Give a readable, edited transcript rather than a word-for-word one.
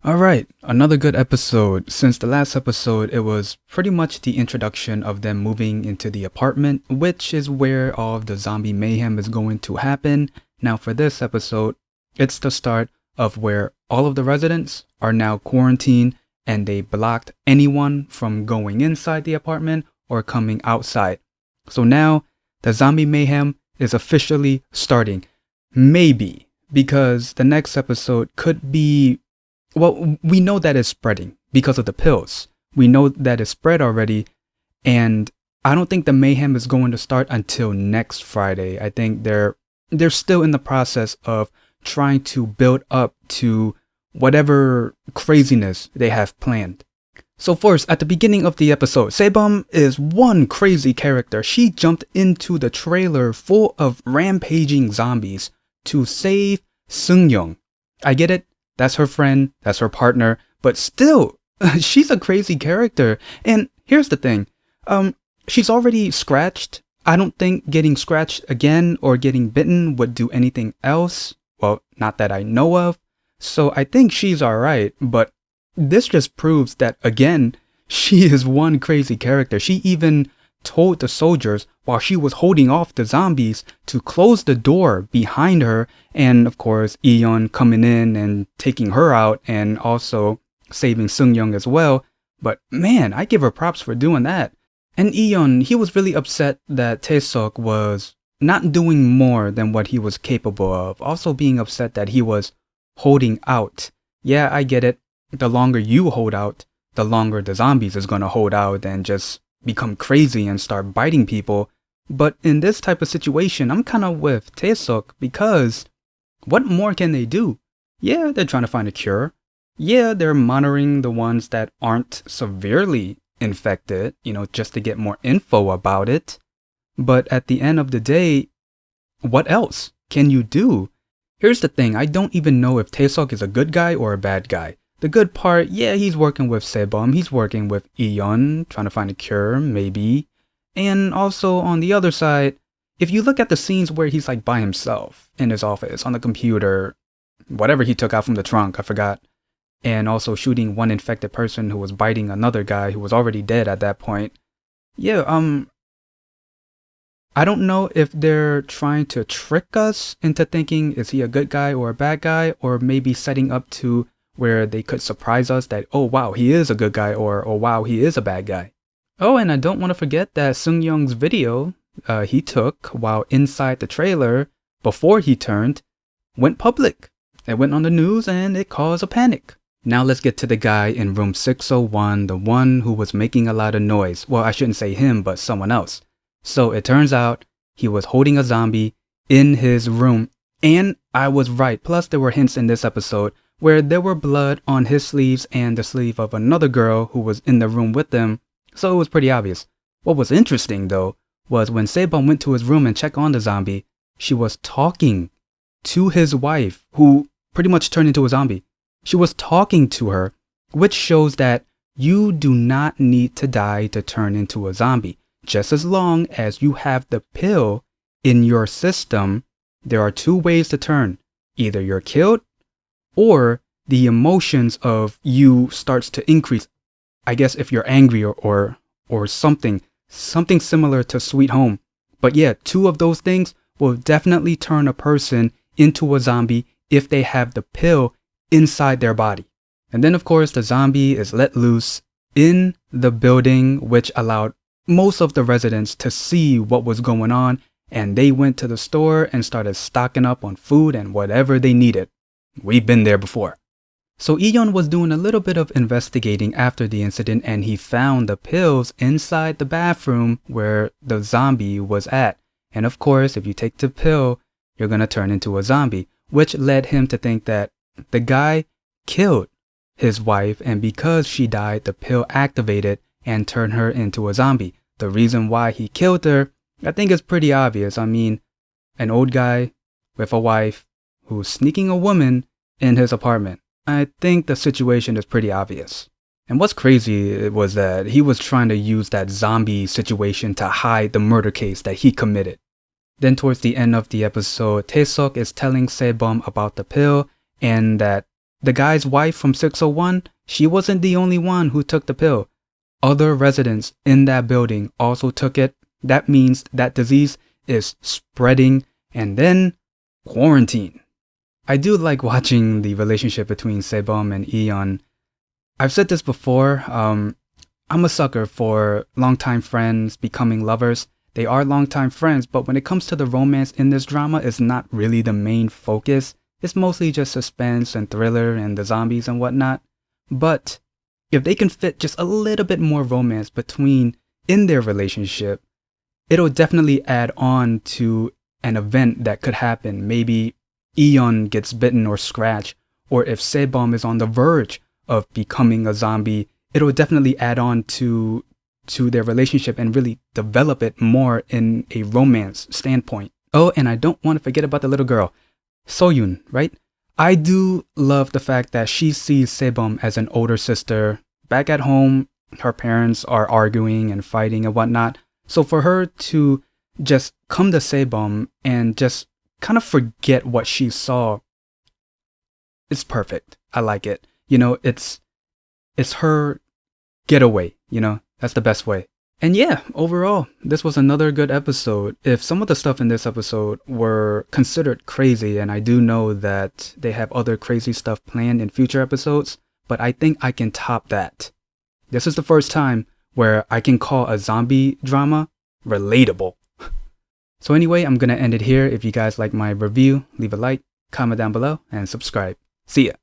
Alright, another good episode. Since the last episode, it was pretty much the introduction of them moving into the apartment, which is where all of the zombie mayhem is going to happen. Now for this episode, it's the start of where all of the residents are now quarantined and they blocked anyone from going inside the apartment or coming outside. So now the zombie mayhem is officially starting. Maybe, because the next episode could be, well, we know that it's spreading because of the pills. We know that it's spread already, and I don't think the mayhem is going to start until next Friday. I think they're still in the process of trying to build up to whatever craziness they have planned. So first, at the beginning of the episode, Sebum is one crazy character. She jumped into the trailer full of rampaging zombies to save Seung-young. I get it. That's her friend, that's her partner, but still, she's a crazy character. And here's the thing, she's already scratched. I don't think getting scratched again or getting bitten would do anything else. Well, not that I know of. So I think she's alright, but this just proves that, again, she is one crazy character. She even told the soldiers while she was holding off the zombies to close the door behind her, and of course Eon coming in and taking her out and also saving Seung-young as well. But man, I give her props for doing that. And Eon, he was really upset that Tae Seok was not doing more than what he was capable of, also being upset that he was holding out. Yeah, I get it. The longer you hold out, the longer the zombies is gonna hold out and just become crazy and start biting people. But in this type of situation, I'm kind of with Tae Seok, because what more can they do? Yeah, they're trying to find a cure. Yeah, they're monitoring the ones that aren't severely infected, just to get more info about it. But at the end of the day, what else can you do? Here's the thing, I don't even know if Tae Seok is a good guy or a bad guy. The good part, yeah, he's working with Sebum, he's working with Eon, trying to find a cure, maybe. And also on the other side, if you look at the scenes where he's like by himself in his office, on the computer, whatever he took out from the trunk, I forgot. And also shooting one infected person who was biting another guy who was already dead at that point. Yeah, I don't know if they're trying to trick us into thinking, is he a good guy or a bad guy? Or maybe setting up to where they could surprise us that, oh wow, he is a good guy, or oh wow, he is a bad guy. Oh, and I don't want to forget that Seung-young's video he took while inside the trailer before he turned went public. It went on the news and it caused a panic. Now let's get to the guy in room 601, the one who was making a lot of noise. Well, I shouldn't say him, but someone else. So it turns out he was holding a zombie in his room, and I was right. Plus there were hints in this episode where there were blood on his sleeves and the sleeve of another girl who was in the room with them, so it was pretty obvious. What was interesting though was when Sebum went to his room and checked on the zombie, she was talking to his wife, who pretty much turned into a zombie. She was talking to her, which shows that you do not need to die to turn into a zombie. Just as long as you have the pill in your system, there are two ways to turn. Either you're killed, or the emotions of you starts to increase. I guess if you're angry or something similar to Sweet Home. But yeah, two of those things will definitely turn a person into a zombie if they have the pill inside their body. And then of course the zombie is let loose in the building, which allowed most of the residents to see what was going on, and they went to the store and started stocking up on food and whatever they needed. We've been there before. So Eon was doing a little bit of investigating after the incident, and he found the pills inside the bathroom where the zombie was at. And of course, if you take the pill, you're gonna turn into a zombie, which led him to think that the guy killed his wife, and because she died, the pill activated and turned her into a zombie. The reason why he killed her, I think is pretty obvious. I mean, an old guy with a wife who's sneaking a woman in his apartment. I think the situation is pretty obvious. And what's crazy was that he was trying to use that zombie situation to hide the murder case that he committed. Then towards the end of the episode, Tae Seok is telling Sebum about the pill and that The guy's wife from 601, she wasn't the only one who took the pill. Other residents in that building also took it. That means that disease is spreading, and then quarantine. I do like watching the relationship between Sebum and Eon. I've said this before, I'm a sucker for longtime friends becoming lovers. They are longtime friends, but when it comes to the romance in this drama, it's not really the main focus. It's mostly just suspense and thriller and the zombies and whatnot. But if they can fit just a little bit more romance in their relationship, it'll definitely add on to an event that could happen. Maybe Eon gets bitten or scratched, or if Sebum is on the verge of becoming a zombie, it'll definitely add on to their relationship and really develop it more in a romance standpoint. Oh, and I don't want to forget about the little girl, Soyun, right? I do love the fact that she sees Sebum as an older sister. Back at home, her parents are arguing and fighting and whatnot. So for her to just come to Sebum and just kind of forget what she saw, it's perfect. I like it. You know, it's her getaway, you know, that's the best way. And yeah, overall, this was another good episode. If some of the stuff in this episode were considered crazy, and I do know that they have other crazy stuff planned in future episodes, but I think I can top that. This is the first time where I can call a zombie drama relatable. So anyway, I'm gonna end it here. If you guys like my review, leave a like, comment down below, and subscribe. See ya.